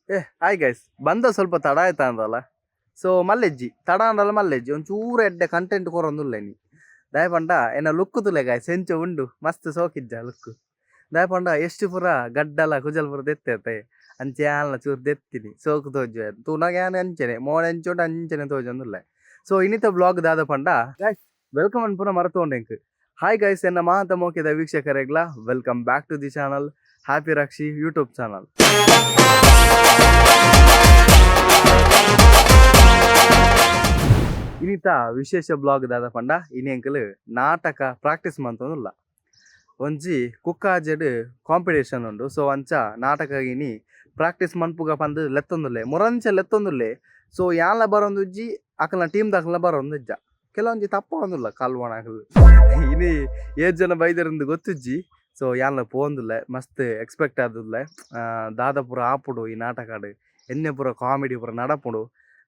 Hi guys ಬಂದ ಸ್ವಲ್ಪ ತಡ ಆಯ್ತಾ ಅಂದಲ್ಲ ಸೊ ಮಲ್ಲೆಜ್ಜಿ ತಡ ಅಂದಲ್ಲ ಮಲ್ಲೆಜ್ಜಿ ಒಂಚೂರು ಎಡ್ಡೆ ಕಂಟೆಂಟ್ ಕೊರೊಂದುಲ್ಲ ನೀ ದಯಪಂಡ ಎನ್ನ ಲುಕ್ ತುಲೆ ಗಾಯ್ಸ್ ಎಂಚ ಉಂಡು ಮಸ್ತ್ ಸೋಕಿಜ್ಜ ಲುಕ್ ದಯಪಂಡ ಎಷ್ಟು ಪುರ ಗಡ್ಡಲ ಕುಜಲ್ ಪುರ ದೆತ್ತೆ ಅಂಚೆ ಆಲ್ನ ಚೂರು ದೆತ್ತೀನಿ ಸೋಕು ತೋಜು ತೂನಾಗ ಅಂಚನೆ ಮೋಡ ಎಂಚೋಟ ಅಂಚನೆ ತೋಜೊಂದುಲ್ಲ ಸೊ ಇನ್ನಿತ ಬ್ಲಾಗ್ ದಾದ ಪಂಡ ಗೈಸ್ ವೆಲ್ಕಮ್ ಅನ್ಪುರ ಮರತೋಂಡೆಂಕ್ ಹಾಯ್ ಗೈಸ್ ಎನ್ನ ಮಾತ ಮೋಕಿದ ವೀಕ್ಷಕರೆಗ್ಲ welcome back to the channel happy Rakshi YouTube channel. ಇನ್ನಿತ ವಿಶೇಷ ಬ್ಲಾಗ್ ದಾದ ಪಂಡ ಇನ್ನೆಂಕಲ್ ನಾಟಕ ಪ್ರಾಕ್ಟೀಸ್ ಮಂತೊಂದುಲ್ಲ ಒಂಜಿ ಕುಕ್ಕಾಜೆಡ್ ಕಾಂಪಿಟೇಷನ್ ಉಂಡು ಸೊ ಅಂಚ ನಾಟಕ ಇನಿ ಪ್ರಾಕ್ಟೀಸ್ ಮನ್ಪುಗ ಪಂದ್ ಲೆತ್ತೊಂದುಲ್ಲೆ ಮುರಂಚ ಲೆತ್ತೊಂದುಲ್ಲೆ ಸೊ ಯಾನ್ಲ ಬರೊಂದುಜ್ಜಿ ಅಕಲ್ನ ಟೀಮ್ ದಾಖಲ ಬರೊಂದುಜ್ಜ ಕೆಲವೊಂಜಿ ತಪ್ಪ ಒಂದುಲ್ಲ ಕಾಲ್ವಣಾಕಲ್ ಇನಿ ಏಜ್ ಜನ ಬೈದರಿಂದ ಗೊತ್ತುಜ್ಜಿ ಸೊ ಯಾನ್ಲ ಪೋಂದುಲ್ಲೆ ಮಸ್ತ್ ಎಕ್ಸ್ಪೆಕ್ಟ್ ಆದುಲ್ಲೆ ದಾದ ಪೂರ ಆಪುಡು ಈ ನಾಟಕಾಡ್ ಎನ್ನೆ ಪೂರ ಕಾಮಿಡಿ ಪೂರ ನಡಪುಡು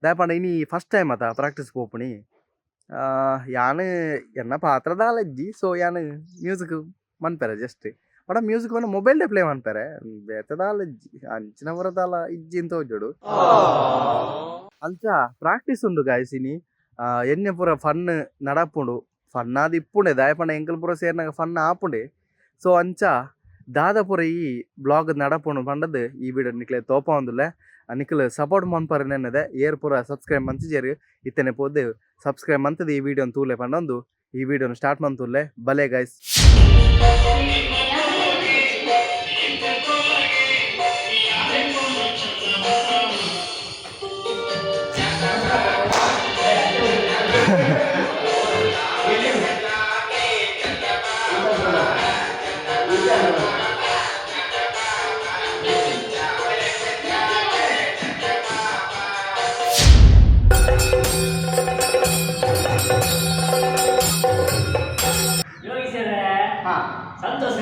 ದಯಪಂಡ ಇನಿ ಫಸ್ಟ್ ಟೈಮ್ ಆತ ಪ್ರಾಕ್ಟೀಸ್ ಪೋಪುನಿ ಯಾನ್ ಎನ್ನ ಪಾತ್ರ ದಾಲಜ್ಜಿ ಸೊ ಯಾನ್ ಮ್ಯೂಸಿಕ್ ಮನ್ಪೆರೆ ಜಸ್ಟ್ ಬಡ ಮ್ಯೂಸಿಕ್ ಮನ ಮೊಬೈಲ್ ಪ್ಲೇ ಮನ್ಪೆರೆ ಬೇತದಾಲಜ್ಜಿ ಅಂಚಿನ ಬರದಾಲ ಇಜ್ಜಿ ಅಂತ ಹೋಜೋಡು ಅಂಚ ಪ್ರಾಕ್ಟೀಸ್ ಉಂಡು ಗಾಯ್ಸ್ ಇನಿ ಎನ್ನೆ ಪೂರ ಫನ್ ನಡಪುಂಡು ಫನ್ ಆದ್ ಇಪ್ಪುಂಡೆ ದಯಪಂಡ ಎಂಕಲ್ ಪೂರ ಸೇರ್ನಾಗ ಫನ್ ಆಪುಂಡೆ ಸೊ ಅಂಚ ದಾದಾಪುರ ಈ ಬ್ಲಾಗ್ ನಡಪುಂಡು ಪಂಡದ್ ಈ ವಿಡಿಯೋ ನಿಕ್ಲೆ ತೋಪ ಒಂದುಲ್ಲೆ ನಿಕ್ಲು ಸಪೋರ್ಟ್ ಮನ್ಪರೆ ನೆನ್ನದೆ ಏರ್ ಪೂರ ಸಬ್ಸ್ಕ್ರೈಬ್ ಮಂತಿಜೇರು ಇತ್ತನೆ ಪೋದೆ ಸಬ್ಸ್ಕ್ರೈಬ್ ಮಂತದ ಈ ವಿಡಿಯೋನ ತೂಲೆ ಪಂಡೊಂದು ಈ ವಿಡಿಯೋನ ಸ್ಟಾರ್ಟ್ ಮಂತುಲ್ಲೆ ಬಲೆ ಗೈಸ್. ಸಂತೋಷ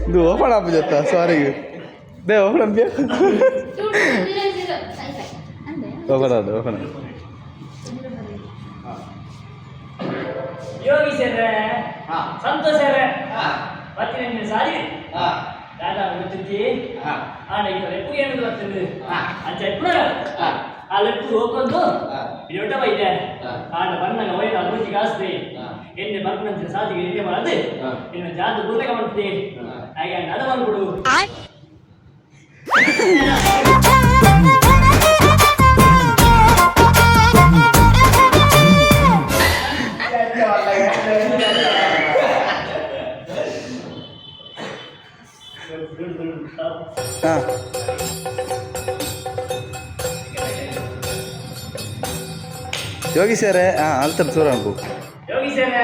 ಇದು ಓಪನ್ ಆಪ್ ಜೊತ್ತ ಸಾರಿ ದೇ ಓಪನ್ ಆಪ್ ಓಪನ್ ಆದ ಓಪನ್ ಆದ ಯೋಗಿ ಸೇರ್ರೆ ಸಂತೋಷ ಬರ್ತೀನಿ ಸಾರಿ ದಾದಾ ಗೊತ್ತಿದ್ದಿ ಆಡ ಈಗ ಲೆಪ್ಪು ಏನು ಬರ್ತದೆ ಅಂಚ ಎప్పుడు ಆ ಲೆಪ್ಪು ಹೋಗ್ಕೊಂಡು ಇಡೋಟ ಬೈದೆ ಆಡ ಬಣ್ಣಗ ಒಯ್ದ ಅಭಿವೃದ್ಧಿ ಕಾಸ್ತಿ ಎಣ್ಣೆ ಬರ್ಪನಂತ ಸಾಧಿಗೆ ಎಣ್ಣೆ ಮಾಡದು ಇನ್ನು ಜಾತು ಗುರುತಕ ಮಾಡ್ತೀವಿ ಹಾಗೆ ನಡ ಮಾಡ್ಬಿಡು ಯೋಗಿ ಸರ್ ಅಲ್ತರ ಚೂರ ಅನ್ಕು ಯೋಗಿ ಸರ್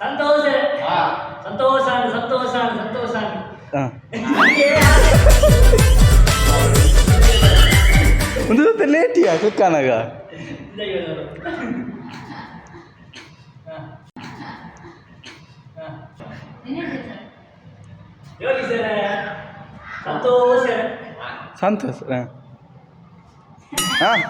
ಸಂತೋಷ ಸಂತೋಷ ಸಂತೋಷ ಸಂತೋಷ ಒಂದು ಲೇಟಿಯಾ ಕುಕ್ಕಾನಾಗ ಯೋಗಿ ಸರ್ ಸಂತೋಷ ಸಂತೋಷ ಹಾಂ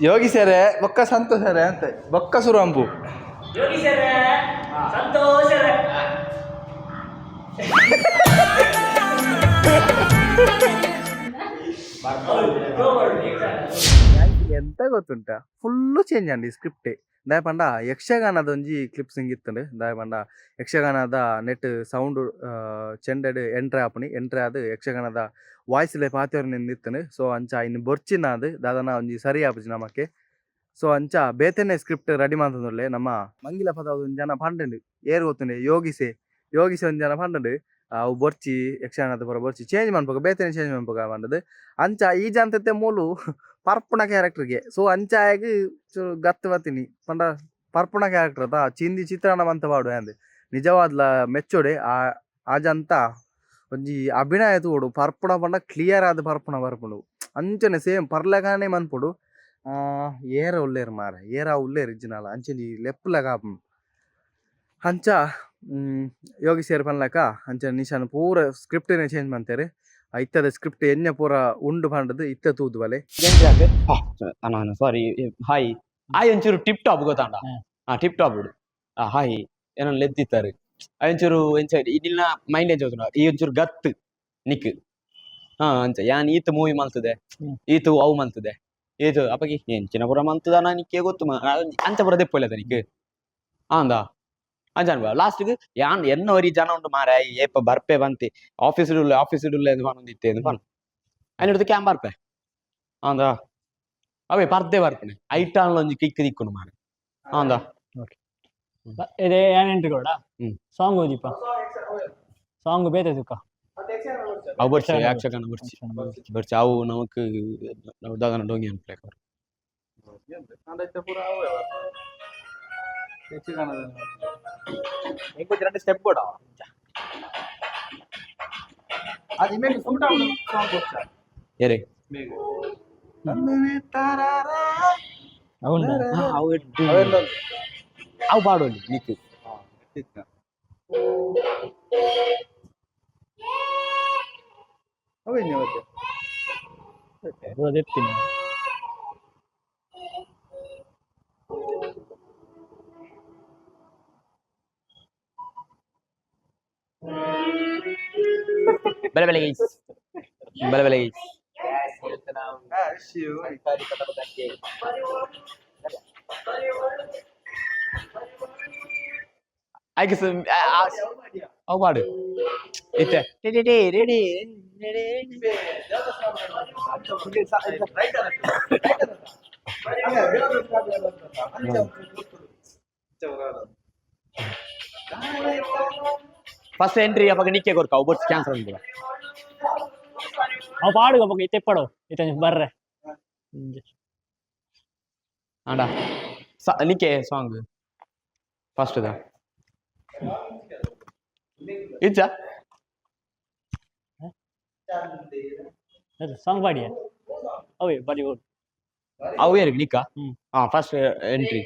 ಯೋಗಿ ಸರೆ ಬೊಕ್ಕ ಸಂತೋಷ ಸರೆ ಅಂತ ಬೊಕ್ಕ ಸುರಂಪು ಯೋಗಿ ಸರ್ ಸಂತೋಷ ಎಂತ ಗೊತ್ತುಂಟ ಫುಲ್ಲು ಚೇಂಜ್ ಅಂಡಿ ಸ್ಕ್ರಿಪ್ಟೇ ದಯಪಂಡ ಯಕ್ಷಗಾನದ ಒಂಜಿ ಕ್ಲಿಪ್ಸ್ ಹಿಂಗಿತ್ತಂಡು ದಯಪಂಡ ಯಕ್ಷಗಾನದ ನೆಟ್ ಸೌಂಡ್ ಚೆಂಡೆಡ್ ಎಂಟ್ರೆ ಆಪುನಿ ಎಂಟ್ರೆ ಆದ್ ಯಕ್ಷಗಾನದ ವಾಯ್ಸ್ಲೆ ಪಾತೆರ್ನಿಂದ ಇತ್ತಂಡು ಸೊ ಅಂಚ ಇನ್ನು ಬೊರ್ಚಿನಾದ್ ದಾದನ ಒಂಜಿ ಸರಿ ಆಪುಜಿ ನಮಕ್ಕೆ ಸೊ ಅಂಚ ಬೇತೆನೆ ಸ್ಕ್ರಿಪ್ಟ್ ರೆಡಿ ಮಾಡ್ತಂದುಲ್ಲೆ ನಮ್ಮ ಮಂಗಿಲ ಪದ ಒಂಜಿ ಜನ ಪಂಡಂಡು ಏರ್ ಗೊತ್ತುಂಡೆ ಯೋಗಿಸೆ ಒಂಜಿ ಜನ ಪಂಡಂಡು ಅವು ಬೊರ್ಚಿ ಯಕ್ಷಗಾನದ ಪೂರ ಬೊರ್ಚಿ ಚೇಂಜ್ ಮನ್ಪೋಗ ಬೇತೆನೆ ಚೇಂಜ್ ಮನ್ಪೋಗ ಪಂಡದು ಅಂಚ ಈ ಜಂತತೆ ಮೂಲು ಪರ್ಪುಣ ಕ್ಯಾರೆಕ್ಟರ್ಗೆ ಸೊ ಅಂಚಾಗಿ ಗತ್ತು ಬತ್ತೀನಿ ಪಂಡ ಪರ್ಪುಣ ಕ್ಯಾರೆಕ್ಟರ್ ಅದ ಚಿಂದಿ ಚಿತ್ರಾನ್ನ ಮಂತ ಪಾಡು ಅಂದೆ ನಿಜವಾದ್ಲ ಮೆಚ್ಚೋಡೆ ಆಜಂತ ಒಂಜಿ ಅಭಿನಯ ತೂಡು ಪರ್ಪುಣ ಪಂಡ ಕ್ಲಿಯರ್ ಆದ ಪರ್ಪುಣ ಅಂಚನೆ ಸೇಮ್ ಪರ್ಲಗಾನೆ ಮನ್ಪುಡು ಏರ ಉಲ್ಲೇರು ಮಾರ ಏರ ಉಲ್ಲೇರು ಇಜ್ಜಿನಲ್ಲ ಅಂಚನೆ ಲೆಪ್ಪುಲಗ ಅಂಚ ಯೋಗಿ ಸೇರ್ ಪನ್ಲಕ ಅಂಚ ನಿಶಾನ್ ಪೂರ ಸ್ಕ್ರಿಪ್ಟೇ ಚೇಂಜ್ ಮಾಡ್ತಾರೆ ಇತ್ತದ ಸ್ಕ್ರಿಪ್ಟ್ ಎನ್ನೆ ಪೂರ ಉಂಡು ಪಂಡದು ಇತ್ತ ತೂದು ಬಲೆ ನಾನು ಸಾರಿ ಹಾಯ್ ಆಯ್ ಒಂಚೂರು ಟಿಪ್ ಟಾಪ್ ಗೊತ್ತಾಂಡ ಟಿಪ್ ಟಾಪ್ ಬಿಡು ಹಾಯ್ ಏನೋ ಲೆದ್ದಿತ್ತಾರೆ ಒಂಚೂರು ಎಂಚ ಇದಿಲ್ಲ ಮೈಂಡ್ ಎಂಚ ಹೋಗ್ತಾನ ಈ ಒಂಚೂರು ಗತ್ತು ನಿಕ್ ಅಂಚ ಯಾನ್ ಈತ ಮೂವಿ ಮಲ್ತದೆ ಈತು ಅವು ಮಲ್ತದೆ ಈತು ಅಪ್ಪಗಿ ಎಂಚಿನ ಪುರ ಮಲ್ತದ ನಿಕ್ಕೆ ಗೊತ್ತು ಅಂಚ ಪುರ ದೆಪ್ಪೊಯ್ಲದ ನಿಕ್ ಅಂದ ಅಂಜಾನ್ ಬಾ ಲಾಸ್ಟ್ಗೆ ಯಾನ್ ಎನ್ನವರಿ ಜನ ಉಂಟು ಮಾರ ಏಪ ಬರ್ಪೆ ಬಂತಿ ಆಫೀಸ್ ಇಡುಲ್ಲ ಎಂದು ಬಂದಿತ್ತೆ ಎಂದು ಬಂದು അതിനടുത്ത് ക്യാമ്പ് ಬರ್ಪೆ ಅಂದ ಅವೇ ಪರ್ದೆ ಬರ್ಪಣೆ ಐಟಾನ್ಲ ಒಂಜಿ ಕಿಕ್ ದಿಕ್ಕುನು ಮಾರ ಅಂದ ಇದೇ ಏನೆಂಟ್ರಿ ಕೂಡ ಸಾಂಗ್ ಓದಿಪ್ಪ ಸಾಂಗ್ ಬೇತೆ ತುಕ್ಕ ಅವು ಬರ್ಚೆ ಯಕ್ಷಗಾನ ಬರ್ಚೆ ಅವು ನಮಕ್ ದಾದನ ಡೋಂಗಿ ಅನ್ಪ್ಲೇಕ್ ಅವರು രണ്ട് സ്റ്റെപ്പ് കൂടാ అది మీకు సూట్ అవును సాంగ్ వచ్చా ಏರೆ అవునా ಅವು ಪಾಡೋಲಿ ನಿಕ್ ಅವೇನು ಮತ್ತೆ ಓದಿರ್ತೀನಿ ಬೆಲೆ ಗೈಸ್ ಬೆಲೆ ಗೈಸ್ ಆಯ್ಕೆ ಅವು ಪಾಡು ಇತ್ತೆ ರೆಡಿ ಫಸ್ಟ್ ಎಂಟ್ರಿ ಅವಾಗ ನಿಕ್ಕೆ ಕೊರ್ಕ ಅವು ಬರ್ಸ್ ಕ್ಯಾನ್ಸಲ್ ಉಂಟು ಅವು ಪಾಡು ಅವಾಗ ತೆಪ್ಪಡು ಇತ್ತ ಬರ್ರೆ ಆಡ ನಿಕ್ಕೆ ಸಾಂಗ್ ಫಸ್ಟ್ ದ ಇಜ್ಜ ಸಾಂಗ್ ಪಾಡಿಯ ಅವೇ ಬಡಿ ಓಡ್ ಅವು ಏರಿ ನಿಕ್ಕ ಫಸ್ಟ್ ಎಂಟ್ರಿ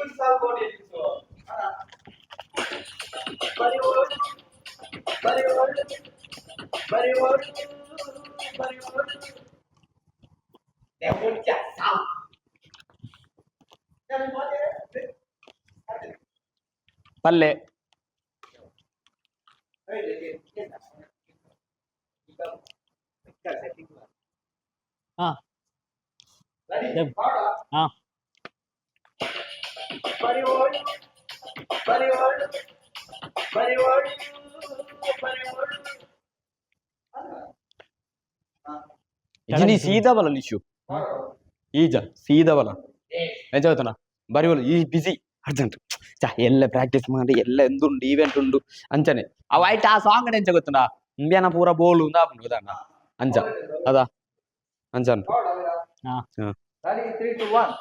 ಪಲ್ಲೆ ಹಾ ಹಾ ಇಜಿನಿ ಸೀದಾ ಬಲ ಲಿಶು ಈಜ ಸೀದಾ ಬಲ ಎಂಚ ಗೊತ್ತನ ಬರಿ ಬಲ ಈ ಬಿಸಿ ಅರ್ಜೆಂಟ್ ಎಲ್ಲ ಪ್ರಾಕ್ಟೀಸ್ ಮಾಡಿ ಎಲ್ಲ ಎಂದುಂಡು ಈವೆಂಟ್ ಉಂಡು ಅಂಚನೆ ಅವ ಆಯ್ತು ಆ ಸಾಂಗ್ ಎಂಚ ಗೊತ್ತನ ಇಂಡಿಯಾನ ಪೂರ ಬೋಲು ಗೊತ್ತಣ್ಣ ಅಂಚ ಅದಾ ಅಂಚನ್ Ready, 3, 2, 1.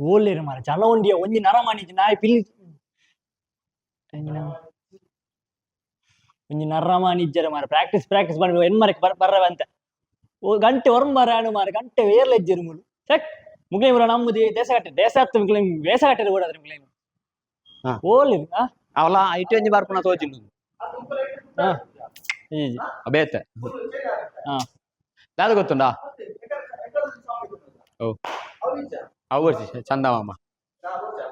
ಓಲ್ಲೇರು ಮಾರ ಜನ ಉಂಡಿಯ ಒಂಜಿ ನರ ಮಾಡಿದ್ದು ನಾಯಿ ಪಿಲ್ಲಿ ಒಂಜಿ ನರ ಮಾಡಿಜ್ಜರ ಮಾರ ಪ್ರಾಕ್ಟೀಸ್ ಮಾಡಿ ಎನ್ ಮರಕ್ಕೆ ಬರ್ರವ ಅಂತ ಗಂಟೆ ಒರಂಬಾರ ಮಾರ ಗಂಟೆ ವೇರ್ಲೆಜ್ಜರು ಮುಳು ಚೆಕ್ ಮುಗ್ಲೈ ಬರ ನಮ್ಮದು ದೇಶ ಹತ್ತು ಮುಗ್ಲೈ ವೇಷ ಕಟ್ಟದ ಓಡಾದ್ರೆ ಮುಗ್ಲೈ ಓಲ್ಲೇರು ಅವಲ ಐಟಿ ಒಂಜಿ ಬರ್ಪುನ ತೋಜಿಂಡು ಬೇತೆ ದಾದ ಗೊತ್ತುಂಡಾ ಓ ಅವರ್ಚಿ ಚಂದ ಮಾಮ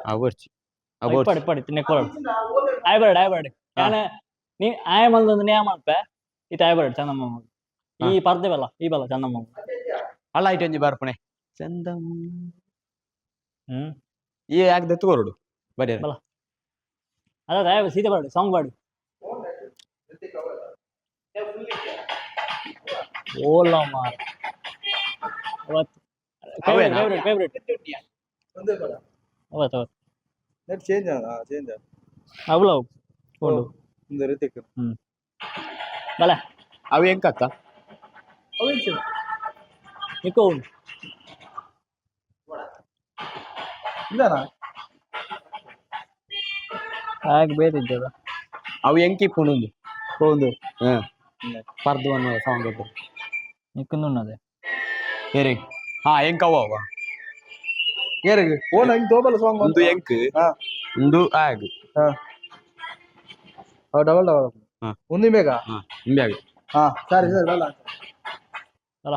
ಅವರ್ಚಿ ಪಡಿ ನೆಕ್ಕೊಳ ಆಯ್ಬರ್ಡ್ ಯಾನ ನೀ ಆಯ ಮಲ್ದೊಂದು ನ್ಯಾಯ ಮಾಡ್ಪ ಇದು ಆಯ್ಬರ್ಡ್ ಚಂದಮ್ಮ ಈ ಪರ್ದೆ ಬಲ್ಲ ಈ ಬಲ್ಲ ಚಂದಮ್ಮ ಅಲ್ಲ ಐಟಿ ಒಂಜಿ ಬರ್ಪುಣೆ ಚಂದಮ್ಮ ಈ ಯಾಕೆ ದತ್ತು ಕೊರಡು ಬರೀ ಬಲ್ಲ ಅದ ಸೀದಾ ಬಾಡು ಸಾಂಗ್ ಬಾಡು ಓಲ್ಲ ಮಾರ ಫೇವ್ರೇಟ್ ಅವತ್ತು ನೆಟ್ ಚೇಂಜ್ ಅವಳು ಕೊಂಡು ಒಂದು ರೀತಿ ಬಲ ಅವು ಹೆಂಗತ್ತ ನಿಕ್ಕೋ ಇಲ್ಲನಾ ಹಾಗೆ ಬೇರೆ ಅವು ಹೆಂಗೆ ಪುಣುಂದು ಹೋದು ಪರ್ದು ಅನ್ನೋ ಸಾಂಗ್ ಅದು ನಿಕ್ಕುನ್ನದೆ ಬೇರೆ ಹಾ ಹೆಂಗ್ ಅವ ಏರಿಗೆ ಓನ ಹಿಂಗ್ ತೋಬಲ್ಲ ಸಾಂಗ್ ಒಂದು ಎಂಕ್ ಹಾ ಒಂದು ಆಗ್ ಹಾ ಡಬಲ್ ಡಬಲ್ ಹಾ. ಒಂದು ಬೇಗ ಹಾ ನಿಂಬೆ ಆಗ್ ಹಾ ಸರಿ ಸರಿ ಬಲ್ಲ ಅಲ್ಲ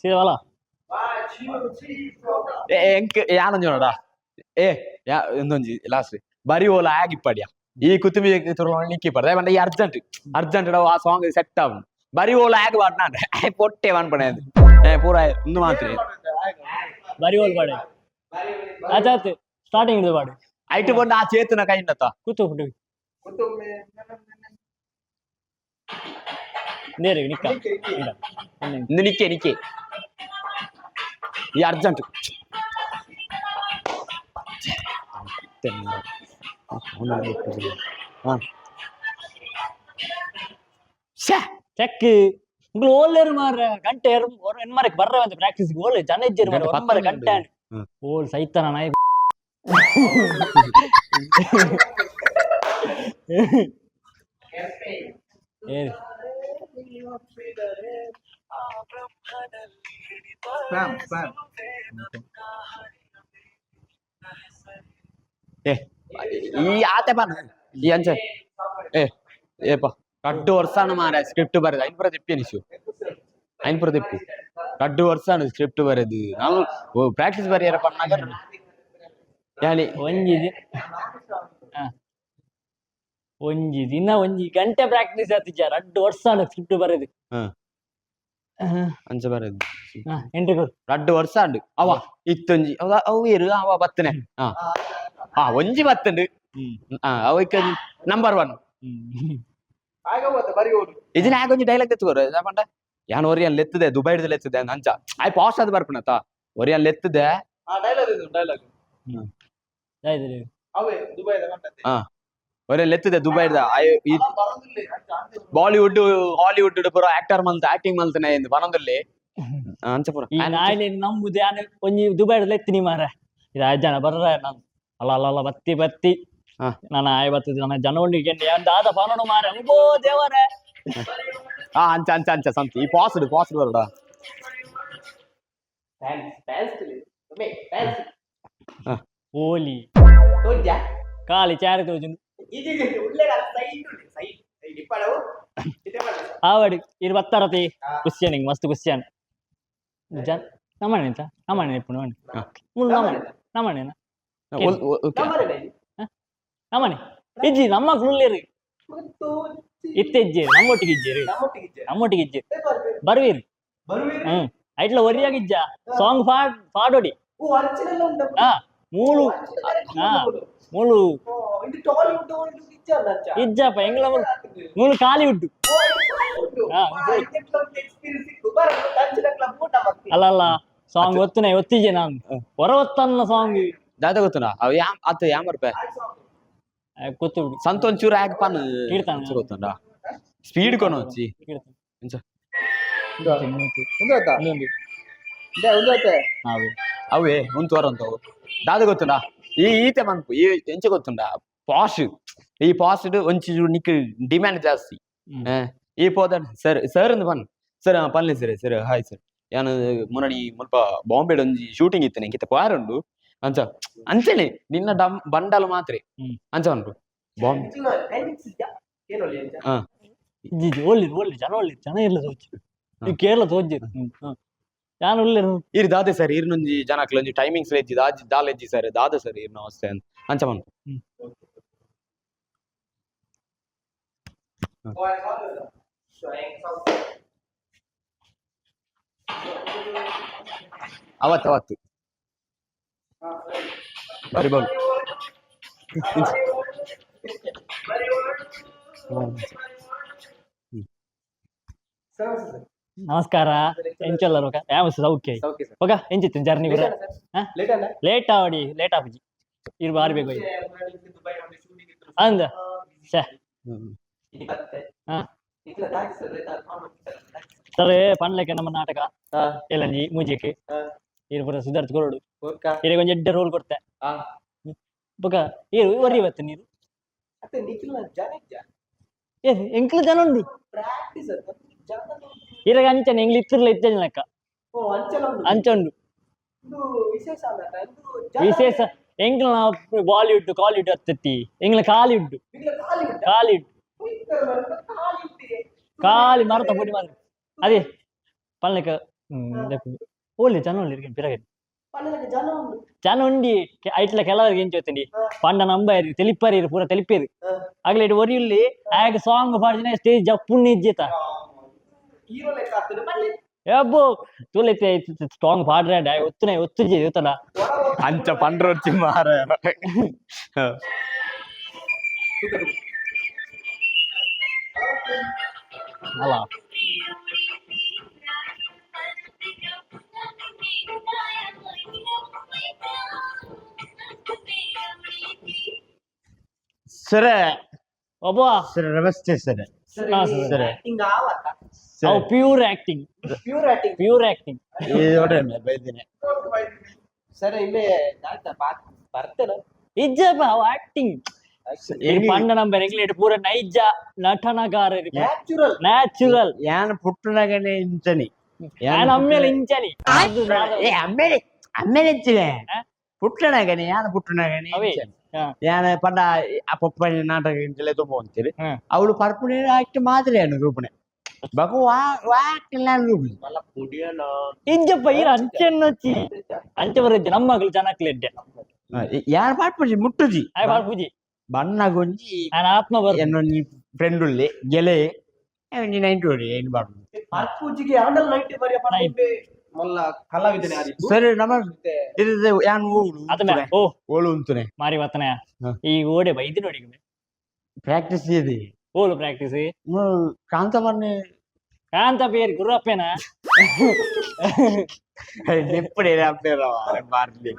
ಸೀದಾ ಅಲ್ಲ ಎಂಕ್ ಯಾನೊಂದು ನೋಡ ಯಾ ಒಂದೊಂಜಿ ಲಾಸ್ಟ್ ಬರಿ ಓಲ ಆಗಿಪ್ಪಡ್ಯಾ ಈ ಕುತುಂಬಿ ನಿಕ್ಕಿ ಪಡ್ದೆ ಬಂಡ ಈ ಅರ್ಜೆಂಟ್ ಆ ಸಾಂಗ್ ಸೆಟ್ ಆವನ್ ಬರಿ ಓಲ ಆಗಿ ಪಾಡ್ನಾಂಡೆ ಪೊಟ್ಟೆ ಅನ್ಪಣೆ ಪೂರ ಒಂದು ಮಾತ್ರ ಬರಿ ಹೋಲ್ ಪಾಡೆ ಆಚಾತ್ ಸ್ಟಾರ್ಟಿಂಗ್ ಇದು ಪಾಡು ಐಟು ಬಂದು ಆ ಚೇತನ ಕೈಂಡತ್ತ ಕೂತು ಹುಡುಗಿ ನೇರೆ ನಿಕ್ಕ ಇಲ್ಲ ಇಂದು ನಿಕ್ಕೆ ಈ ಅರ್ಜೆಂಟ್ ಚೆಕ್ உங்களுக்கு ஓல்லேரு மாற கண்டே ஒரு என்மாரக்கு வர்ற வந்து பிராக்டிஸ்க்கு ஓல் ஜனேஜர் மாற ஒன்பர கண்டே ஓல் சைத்தான நாய் ஏ ಸ್ಪ್ಯಾಮ್ ಸ್ಪ್ಯಾಮ್ ಈ ಆತೆ ಬಾನ ಈ ಅಂಚೆ ಏಪ ಕಡ್ಡು ವರ್ಷಾನು ಮಾರ ಸ್ಕ್ರಿಪ್ಟ್ ಬರೆದು ಐನ್ಪುರ ತೆಪ್ಪಿ ಅನಿಸು ಐನ್ಪುರ ತೆಪ್ಪು ಕಡ್ಡು ವರ್ಷಾನು ಸ್ಕ್ರಿಪ್ಟ್ ಬರೆದು ನಾವು ಪ್ರಾಕ್ಟೀಸ್ ಬರೆಯರ ಪಣ್ಣಾಗ ಯಾನಿ ಒಂಜಿದಿ ಒಂಜಿ ದಿನ ಒಂಜಿ ಗಂಟೆ ಪ್ರಾಕ್ಟೀಸ್ ಆತಿಜ 2 ವರ್ಷ ಸ್ಕ್ರಿಪ್ಟ್ ಬರೆದು ಅಂಚ ಬರೆದು ಎಂಟ್ರಿ ಕೊಡು 2 ವರ್ಷ ಅಂಡು ಅವ ಇತ್ತೊಂಜಿ ಅವು ಏರು ಅವ ಬತ್ತನೆ ಒಂಜಿ ಬತ್ತಂಡು ಅವಕ್ಕೆ ನಂಬರ್ 1 ಇದನ್ನ ಯಾಕೊಂಜಿ ಡೈಲಾಗ್ ತೆತ್ಕೋರು ಪಂಡ ಯಾನ್ ಒರಿಯನ್ ಲೆತ್ತದೆ ದುಬೈಡ್ದು ಲೆತ್ತದೆ ಅಂಚ ಆಯ್ ಪಾಸ್ಟ್ ಅದು ಬರ್ಪಣತ ಒರಿಯನ್ ಲೆತ್ತದೆ ಒರಿಯನ್ ಲೆತ್ತದೆ ದುಬೈಡ್ದ ಬಾಲಿವುಡ್ ಹಾಲಿವುಡ್ ಪೂರ ಆಕ್ಟರ್ ಮಲ್ತ ಆಕ್ಟಿಂಗ್ ಮಲ್ತನೆ ಎಂದು ಬನದಲ್ಲಿ ಅಂಚ ಪೂರ ಈ ನಾಳೆ ನಂಬುದು ಯಾನು ಒಂಜಿ ದುಬೈಡ್ದು ಎತ್ತೀನಿ ಮಾರ ಇದು 5 ಜನ ಬರ್ರ ನಾನು ಅಲ್ಲ ಬತ್ತಿ ನಾನು 50 ಜನ ಜನೊಂದಿಗೆ ದಾದ ಪನೋಡು ಮಾರ ಅನ್ಕೋ ದೇವರೇ ಅಂಚ ಸಂತಿ ಈ ಪಾಸ್ಡ್ ಬರಡ ಓಲಿ ಕಾಲಿ ಚಾರಿ ತೋಜುಂಡು ಆವಡಿ ಇರು ಬತ್ತಾರತಿ ಕ್ವಶ್ಚನ್ ಮಸ್ತ್ ಕ್ವಶ್ಚನ್ ನಮ್ಮನೆ ನಮ್ಮನೆ ಇಪ್ಪು ನಮ್ಮನೆ ನಮ್ಮನೆ ಇಜ್ಜಿ ನಮ್ಮ ಫುಲ್ಲೇರಿ ಇತ್ತೆಜ್ಜೇರಿ ನಮ್ಮೊಟ್ಟಿಗೆ ಇಜ್ಜೇರಿ ಬರ್ವೀರಿ ಐಟ್ಲ ಒರಿಯಾಗಿಜ್ಜ ಸಾಂಗ್ ಪಾಡೋಡಿ ಮೂಲು ಮೂಲು ಇಜ್ಜಪ್ಪ ಎಂಗ್ಲ ಮೂಲು ಕಾಲಿವುಡ್ ಅಲ್ಲ ಸಾಂಗ್ ಒತ್ತುನೆ ಒತ್ತಿಜೆ ನಾನು ಹೊರ ಒತ್ತನ್ನ ಸಾಂಗ್ ದಾದ ಗೊತ್ತುನಾ ಅವ ಅತ್ತ ಯಾಮರ್ಪೆ ಗೊತ್ತು ಸಂತೊಂಚೂರು ಆಗ್ ಪನ್ ಕೀರ್ತನ ಗೊತ್ತುಂಡ ಸ್ಪೀಡ್ ಕೊನ వచ్చి ಅವೇ ಒಂದು ತೋರಂತವು ದಾದ ಗೊತ್ತುಂಡ ಈ ಈತೆ ಮನ್ಪು ಈ ಎಂಚ ಗೊತ್ತುಂಡ ಪಾಶ್ ಈ ಪಾಸ್ಟ್ ಒಂಚಿ ನಿಕ್ ಡಿಮ್ಯಾಂಡ್ ಜಾಸ್ತಿ ಈ ಪೋದ ಸರ್ ಅಂದ್ ಪನ್ ಸರ್ ಪನ್ಲೆ ಸರ್ ಹಾಯ್ ಸರ್ ಯಾನು ಮುನ್ನಡಿ ಮುಲ್ಪ ಬಾಂಬೆಡ್ ಒಂಜಿ ಶೂಟಿಂಗ್ ಇತ್ತನೆ ಕಿತ್ತ ಪಾರುಂಡು ಅಂಚ ಅಂಚನೆ ನಿನ್ನ ಬಂಡಲ್ ಮಾತ್ರೆ ಅಂಚ ಅನ್ರು ಬಾಂಬೆ ಒಳ್ಳೆ ಜನ ಇಲ್ಲ ತೋಜಿ ಈ ಕೇರಳ ತೋಜಿ ಯಾನು ಒಳ್ಳೆರು ಇರ್ ದಾದೆ ಸರ್ ಇರ್ನೊಂಜಿ ಜನಕ್ಲ ಒಂಜಿ ಟೈಮಿಂಗ್ಸ್ ಲೆಜ್ಜಿ ದಾಲೆಜ್ಜಿ ಸರ್ ದಾದ ಸರ್ ಇರ್ನ ಅವಸ್ಥೆ ಅಂತ ಅಂಚ ಮನ್ಪು ಅವತ್ತು ಬರಿ ಬಾಲ್ ನಮಸ್ಕಾರ ಎಂಚಲ್ಲರು ಯಾವ ಸೌಖ್ಯ ಹೋಗ ಎಂಚಿತ್ತು ಜರ್ನಿ ಕೂಡ ಲೇಟ್ ಆವಡಿ ಲೇಟ್ ಆಪುಜಿ ಇರು ಬಾರಿ ಬೇಕು ಅಂದ ಸರಿ ಪನ್ಲೆಕ್ಕೆ ನಮ್ಮ ನಾಟಕ ಎಲ್ಲಂಜಿ ಮೂಜಿಕ್ಕೆ ಇರು ಪುರ ಸುಧಾರ್ಥ ಕೊರಡು ಇರಿಗೆ ಒಂಜಿ ಎಡ್ಡೆ ರೋಲ್ ಕೊಡ್ತೆ ಬೊಕ ಏರು ಒರಿ ಇವತ್ತು ನೀರು ಎಂಕ್ಲು ಜನ ಉಂಡು ಇರಾಗ ಅಂಚನೆ ಎಂಗ್ಲು ಇತ್ತಿರ್ಲ ಇತ್ತೇನೆ ಲೆಕ್ಕ ಅಂಚ ಉಂಡು ವಿಶೇಷ ಎಂಗ್ಲ ಬಾಲಿವುಡ್ ಕಾಲಿವುಡ್ ಹತ್ತತಿ ಎಂಗ್ಲ ಕಾಲಿವುಡ್ ಕಾಲಿವುಡ್ ಕಾಲಿ ಮರತ ಪೊಡಿ ಮಾತ್ರ ಅದೇ ಪಲ್ಲಕ ಓಲಿ ಜನ ಒಳ್ಳೆ ಪಿರಗಡಿ ಜನ ಉಂಡಿ ಐಟ್ಲ ಕೆಲವರಿಗೆ ಏನ್ ಚೋತಂಡಿ ಪಂಡ ನಂಬಾರಿ ತೆಲಿಪಾರಿ ಪೂರ ತೆಲಿಪೇರಿ ಆಗ್ಲೇ ಒರಿಯುಲ್ಲಿ ಆಗ ಸಾಂಗ್ ಪಾಡಿನ ಸ್ಟೇಜ್ ಜಪ್ಪುಣ್ಣಿ ಇಜ್ಜೇತ అబ్బో చూలైతే స్ట్రాంగ్ పాడరాడు వస్తున్నాయి ఒత్తు చెబుతాడా అంచ పండ్ర వచ్చి మారా అలా సరే అబ్బా సరే నమస్తే సరే సరే pure acting pure acting sir ಇಲ್ಲೇ ಬರ್ತೇನೆ ಇಜ್ಜಪ್ಪ ಆಕ್ಟಿಂಗ್ ಪಂಡ ನಂಬರ್ ಎಂಗ್ಲೇಟ್ ಪೂರ ನೈಜ ನಟನಗಾರ ನ್ಯಾಚುರಲ್ ಯಾನ್ ಪುಟ್ಟನಾಗನೆ ಇಂಚನಿ ಯಾನ್ ಅಮ್ಮೇಲೆ ಇಂಚನಿ ಅಮ್ಮೇಲೆ ಅಮ್ಮೇಲೆ ಇಂಚಿನೆ ಪುಟ್ಟನಾಗನೆ ಯಾನ್ ಪುಟ್ಟನಾಗನೆ ಯಾನ ಪಂಡ ಪಪ್ಪನ ನಾಟಕ ಇಂಚಲೆ ತುಂಬ ಅಂತೀರಿ ಅವಳು ಪರ್ಪುಣಿ ಆಕ್ಟ್ ಮಾತ್ರ ಏನು ರೂಪಣೆ ಬಗು ವಾಕ್ಲ ರೂಪಣೆ ಇಜ್ಜಪ್ಪ ಇರ ಅಂಚೆನ್ನೊಚ್ಚಿ ಅಂಚೆ ಬರಜ್ಜಿ ನಮ್ಮ ಮಗಳು ಜನಕ್ಲೆಡ್ಡೆ ಯಾರು ಪಾಡ್ಪುಜಿ ಮುಟ್ಟುಜಿ ಆಯ್ ಬಾಳ್ಪುಜಿ ಬಣ್ಣ ಗೊಂಜಿ ನಾನು ಆತ್ಮ ಬರ್ ಎನ್ನೊಂದು ಫ್ರೆಂಡ್ ಉಳ್ಳಿ ಗೆಲೆ ಒಂಜಿ 90 ಹೊಡಿ ಏನು ಬಾಡು ಪರ್ಪುಜಿಗೆ ಆಂಡಲ್ 90 ಬರಿಯ ಪರ್ಪುಜಿ ಮೊಲ್ಲ ಕಲಾವಿದನೆ ಆದಿತ್ತು ಸರಿ ನಮಸ್ತೆ ಇದು ಯಾನ್ ಓಡು ಅದನ್ನ ಓ ಓಳು ಉಂತುನೆ ಮಾರಿ ವತನ ಈ ಓಡೆ ಬೈದಿ ನೋಡಿ ಪ್ರಾಕ್ಟೀಸ್ ಇದೆ ಓಲು ಪ್ರಾಕ್ಟೀಸ್ ಕಾಂತಮರ್ನೆ ಕಾಂತ పేరు గుర్రప్పేనా ఎప్పుడే పేరు బార్లీ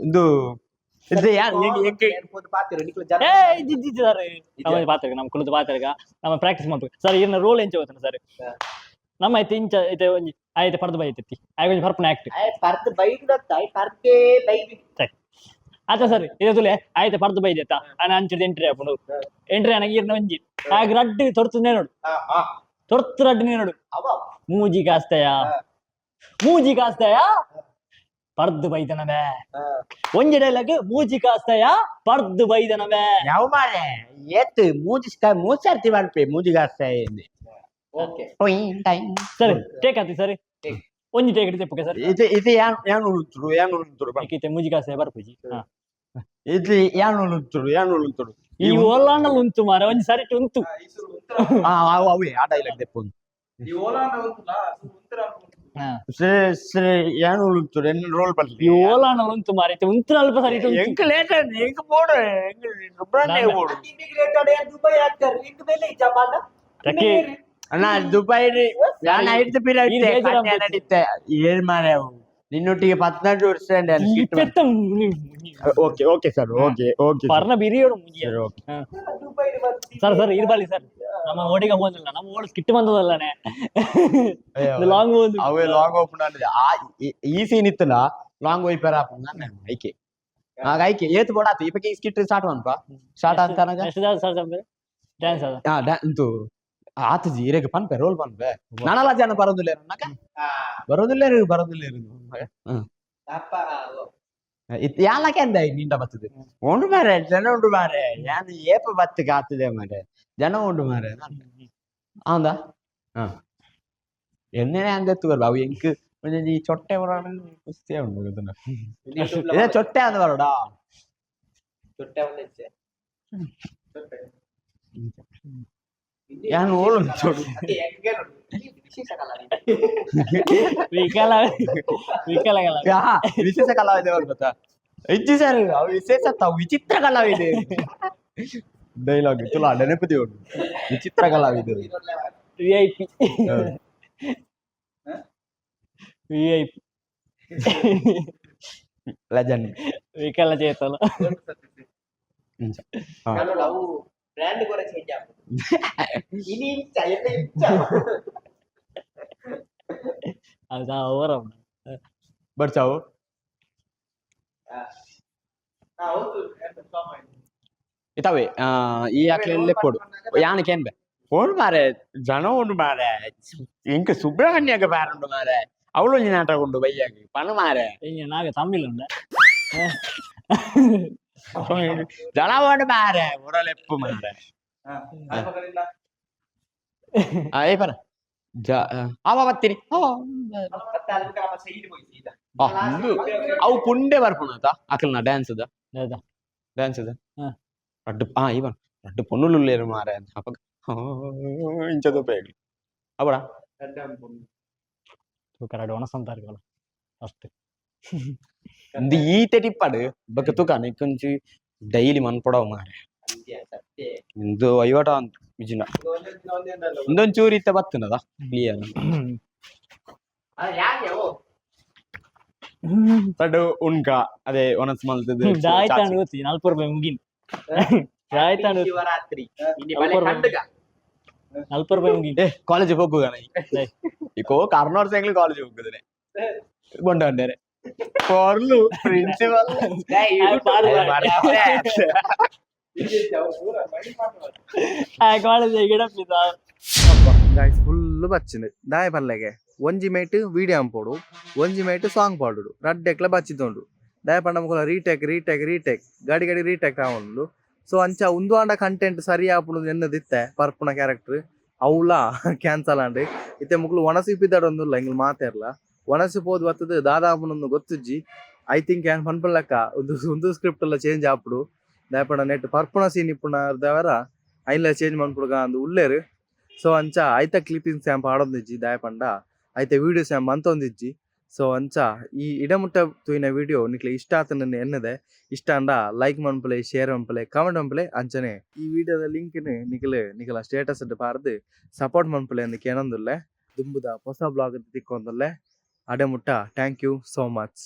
ಇದು இது யார் எங்க போது பாத்துரு நிக்கல ஜன ஏய் ஜி சார் நம்ம பாத்துருக்க நம்ம ಕುಳಿತು பாத்துருக்க நம்ம ಪ್ರಾಕ್ಟೀಸ್ ಮಾಡ್ಬೇಕು ಸರ್ ಇನ್ನ ರೋಲ್ ಎಂಚ ಹೋಗ್ತಾನೆ ಸರ್ ನಮ್ಮ ಐತೆ ಇಂಚ ಐತೆ ಒಂಜಿ ಐತೆ ಪರ್ದು ಬೈತೈತಿ ಆಗ ಒಂಜಿ ಪರ್ಪನ ಆಕ್ಟ್ ಪರ್ದು ಬೈದತ್ತ ಪರ್ದೆ ಬೈದಿ ಆತ ಸರ್ ಇದು ತುಲೆ ಆಯ್ತು ಪರ್ದು ಬೈದೆತ್ತ ನಾನು ಅಂಚಿದ ಎಂಟ್ರಿ ಹಾಕೊಂಡು ಎಂಟ್ರಿ ನನಗೆ ಇರ್ನ ಒಂಜಿ ಆಗ ರಡ್ಡು ತೊಡ್ತುಂದೇ ನೋಡು ತೊಡ್ತು ರಡ್ಡು ನೋಡು ಮೂಜಿ ಕಾಸ್ತಾಯ ಪರ್ದು ಬೈದನವೇ ಒಂಜಿ ಡೈಲಾಗ್ ಮೂಜಿ ಕಾಸ್ತಾಯ ಪರ್ದು ಬೈದನವೇ ಯಾವ ಮಾರೆ ಏತ್ ಮೂಜಿ ಮಾಡ್ಪೆ ಮೂಜಿ ಕಾಸ್ತಾಯ ಓಕೆ ಸರಿ ಟೇಕ್ ಆತಿ ಸರಿ ಒಂಜಿ ಟೇಕ್ ತೆಪ್ಪುಗೆ ಸರ್ ಇದು ಯಾನ್ ಉಳುಂತುಡು ಬೇಕಿತ್ತೆ ಮೂಜಿ ಕಾಸ್ತಾಯ ಬರ್ಪುಜಿ ಇದು ಯಾನ್ ಉಳುಂತುಡು ಈ ಓಲಾಂಡಲ್ ಉಂಟು ಮಾರ ಒಂಜಿ ಸರಿ ಉಂಟು ಅವೇ ಆ ಡೈಲಾಗ್ ತೆಪ್ಪೊಂದು ಈ ಓಲಾಂಡ ಉಂಟುಲ ಉಂತರ ಸರಿ ಯಾನ್ ಉಳುಂತುಡು ಎನ್ನ ರೋಲ್ ಬರ್ಲಿ ಈ ಓಲಾಂಡಲ್ ಉಂಟು ಮಾರೈತೆ ಉಂಟು ಅಲ್ಪ ಸರಿ ಎಂಕ ಲೇಟ್ ಎಂಕ ಬೋಡು ಎಂಕ ರುಬ್ರಾನೆ ಬೋಡು ಇಂಟಿಗ್ರೇಟೆಡ್ ದುಬೈ ಆಗ್ತಾರೆ ಇಂಕ ಮೇಲೆ ಈ ಜಮಾನ ತಕ್ಕೆ ಅಣ್ಣ ದುಬೈ ನಾನು 5 ಪೀರಿಯಡ್ ನಡೀತೆ ಏನ್ ಮಾರೆ ನಿನ್ನೊಟ್ಟಿಗೆ 14 ವರ್ಷ okay okay sir okay okay ಪರ್ನ ಬಿರಿಯೋಡು ಸರಿ ಓಕೆ ದುಬೈ ಸರ್ ಇರ್ಬಾಲಿ ಸರ್ ನಮ್ಮ ಓಡಿಗೆ ಹೋದಿಲ್ಲ ನಮ್ಮ ಓಡ್ ಸ್ಕಿಟ್ ಬಂದದಲ್ಲನೆ ಲಾಂಗ್ ಹೋದ್ ಅವೇ ಲಾಂಗ್ ಓಪನ್ ಈ ಸೀನ್ ಇತ್ತಲ್ಲ ಲಾಂಗ್ ವೈಪರ್ ಆಪನ್ ನಾನು ಐಕೆ ಆಗ ಐಕೆ ಏತ್ ಬೋಡಾತು ಇಪಕ್ಕೆ ಸ್ಕಿಟ್ ಸ್ಟಾರ್ಟ್ ಮಾಡ್ಪ ಸ್ಟಾರ್ಟ್ ಅಂತನಗ ಎಷ್ಟು ಸರ್ ಡ್ಯಾನ್ಸ್ ಅದ ಅಂತು ಆತಜಿ ಇರೆಗೆ ಪನ್ಪೆ ರೋಲ್ ಪನ್ಪೆ ನಾನಲ್ಲ ಜನ ಬರೋದಿಲ್ಲ ನಕ ಬರೋದಿಲ್ಲ ಅಪ್ಪ ಯಾಲಕ್ಕೆ ಅಂದ ನಿಂದ ಬರ್ತದೆ ಉಂಡು ಮಾರೆ ಜನ ಉಂಡು ಮಾರೆ ಯಾನು ಏಪ ಬತ್ತಕ್ಕೆ ಆಗ್ತದೆ ಮಾರೆ ಜನ ಉಂಡು ಮಾರೆ ಹೌದಾ ಎಣ್ಣೆನೆ ಅಂದೆತ್ತು ಬರ್ಬ ಅವು ಎಂಕ್ ಈ ಚೊಟ್ಟೆ ಬರೋಣ ಕುಸ್ತಿಯ ಉಂಡು ಗೊತ್ತನ ಇದೇ ಚೊಟ್ಟೆ ಅಂದ ಬರೋಡಾ ಚೊಟ್ಟೆ ಒಂದೆಚ್ಚೆ ಯಾನು ಓಳು ಚೊಟ್ಟು ವಿಶೇಷ ಕಲಾವಿ ವಿಶೇಷ ಕಲಾವಿದೆ ಗೊತ್ತಾ ಇಜ್ಜಿ ಸರ್ ವಿಶೇಷ ವಿಚಿತ್ರ ಕಲಾವಿದೆ ಡೈಲಾಗ್ ತುಲಾ ನೆನಪದಿ ಉಂಟು ವಿಚಿತ್ರ ಕಲಾವಿದೆ ವಿಐಪಿ ಲೆಜೆಂಡ್ ವಿಕಲ ಚೇತನ ಅವು ಬ್ರ್ಯಾಂಡ್ ಕೂಡ ಚೇಂಜ್ ಆಗ್ತದೆ ಇನಿ ಇಂಚ ಎಲ್ಲ ಇಂಚ ಅದಾ ಅವರ ಬರ್ಚಾವು ಇತಾವೆ ಈ ಆಕ್ಲೆ ಕೊಡು ಯಾನಕ್ಕೆ ಏನ್ ಬೇ ಫೋನ್ ಮಾರೆ ಜನ ಉಂಡು ಮಾರೆ ಎಂಕ ಸುಬ್ರಹ್ಮಣ್ಯಗ ಬಾರುಂಡು ಮಾರೆ ಅವಳೊಂಜಿ ನಾಟಕ ಉಂಡು ಬಯ್ಯಾಗಿ ಪಣ ಮಾರೆ ನಾಗ ತಮಿಳುಂಡ ಜನ ಉಂಡು ಮಾರೆ ಮುರಲೆಪ್ಪು ಮಾರೆ ಏ ಪರ ಅವ ಬತ್ತೀನಿ ಮತ್ತೆ ಅದಕ್ಕೆ ನಮ್ಮ ಸೈಡ್ ಹೋಗಿ ಸೀದಾ ಅವು ಪುಂಡೆ ಬರ್ಪುಣತ ಅಕಲ್ನ ಡ್ಯಾನ್ಸ್ ಡ್ಯಾನ್ಸ್ ರಡ್ಡು ಇವನ್ ರಡ್ಡು ಪೊನ್ನುಲು లేరు ಮಾರೆ ಅಪಗ ಇಂಚದು ಬೇಗ ಅವಡ ತೂಕರಾಡು ಒಣಸಂತಾರು ಕಲ ಅಷ್ಟೇ ಇಂದು ಈತೆ ಟಿಪ್ಪಡು ಬಕ್ಕ ತೂಕ ನಿಕ್ಕೊಂಚಿ ಡೈಲಿ ಮನ್ಪಡವ ಮಾರೆ ಸತ್ಯ ಇಂದು ಐವಟ ಅಂತ ವಿಜಿನ ಇಂದೊಂಚೂರು ಇತ್ತ ಬತ್ತನದ ಕ್ಲಿಯರ್ ಯಾಕೆ ಓ ತಡು ಉಣ್ಕ ಅದೇ ಒನಸ್ ಮಲ್ತದ ಜಾಯ್ತಾಂಡ್ ಗೊತ್ತಿ 40 ರೂಪಾಯಿ ಮುಗಿನ್ ಜಾಯ್ತಾಂಡ್ ಶಿವರಾತ್ರಿ ಇಲ್ಲಿ ಬಲೆ ಕಂಡುಗ 40 ರೂಪಾಯಿ ಮುಗಿನ್ ಕಾಲೇಜ್ ಹೋಗುವ ಈಕೋ ಕಾರ್ನೋರ್ ಸೈಕ್ಲ್ ಕಾಲೇಜ್ ಹೋಗುದನೆ ಗೊಂಡಂಡರೆ ಕೊರ್ಲು ಪ್ರಿನ್ಸಿಪಲ್ ಕಾಲೇಜ್ ಗಿಡಪ್ಪಿದ ಗಾಯ್ಸ್ ಫುಲ್ ಬಚ್ಚಿಂದು ದಾಯ ಪಲ್ಲೆಗೆ ಒಂಜಿ ಮೇಟ್ ವಿಡಿಯೋ ಅಂಪೋಡು ಒಂಜಿ ಮೇಟ್ ಸಾಂಗ್ ಪಾಡುಡು ರಡ್ಡೆಕ್ಲ ಬಚ್ಚಿತೊಂಡು ದಾಯ ಪಂಡ ಮುಖಲ ರೀಟೇಕ್ ಗಾಡಿ ರೀಟೇಕ್ ಆವೊಂಡು ಸೊ ಅಂಚ ಉಂದು ಆಂಡ ಕಂಟೆಂಟ್ ಸರಿ ಆಪುಂಡು ಎನ್ನದಿತ್ತೆ ಪರ್ಪುನ ಕ್ಯಾರೆಕ್ಟರ್ ಅವಳ ಕ್ಯಾನ್ಸಲ್ ಆಂಡ್ ಇತ್ತೆ ಮುಕ್ಲು ಒಣಸಿ ಪಿದ್ದಾಡೊಂದುಲ್ಲ ಇಂಗ್ಲು ಮಾತೇರ್ಲ ಒಣಸಿ ಪೋದು ಬತ್ತದ ದಾದಾಪುನೊಂದು ಗೊತ್ತುಜ್ಜಿ ಐ ಥಿಂಕ್ ಏನ್ ಪನ್ಪಲ್ಲಕ್ಕ ಒಂದು ಸ್ಕ್ರಿಪ್ಟ್ ಎಲ್ಲ ಚೇಂಜ್ ಆಪುಡು ದಾಯ ಪಂಡ ನೆಟ್ ಪರ್ಪುನ ಸೀನ್ ಇಪ್ಪುನದವರ ಐನ್ಲ ಚೇಂಜ್ ಮನ್ಪುಡುಗ ಅಂದು ಉಳ್ಳೇರು ಸೊ ಅಂಚ ಐತ ಕ್ಲಿಪ್ಪಿಂಗ್ ಸ್ಯಾಂಪ್ ಆಡೊಂದಿಜ್ಜಿ ದಾಯ ಪಂಡ ಐತೆ ವಿಡಿಯೋ ಸ್ಯಾಂಪ್ ಅಂತೊಂದಿಜ್ಜಿ ಸೊ ಅಂಚ ಈ ಇಡಮುಟ್ಟ ತೂಯಿನ ವಿಡಿಯೋ ನಿಕ್ಲೆ ಇಷ್ಟ ಆತನ ಎನ್ನದೆ ಇಷ್ಟ ಅಂಡ ಲೈಕ್ ಮನ್ಪಲೆ ಶೇರ್ ಮನ್ಪಲೆ ಕಮೆಂಟ್ ಮನ್ಪಲೆ ಅಂಚನೆ ಈ ವಿಡಿಯೋದ ಲಿಂಕ್ ನಿಖಲ ಸ್ಟೇಟಸ್ ಪಾರ್ದು ಸಪೋರ್ಟ್ ಮನ್ಪಲೆ ಅಂದ್ ಕೇನೊಂದುಲ್ಲೆ ದುಂಬುದ ಹೊಸ ಬ್ಲಾಗ್ ತಿಕ್ಕೊಂದುಲ್ಲೆ ಅಡೆಮುಟ್ಟ ಥ್ಯಾಂಕ್ ಯು ಸೋ ಮಚ್.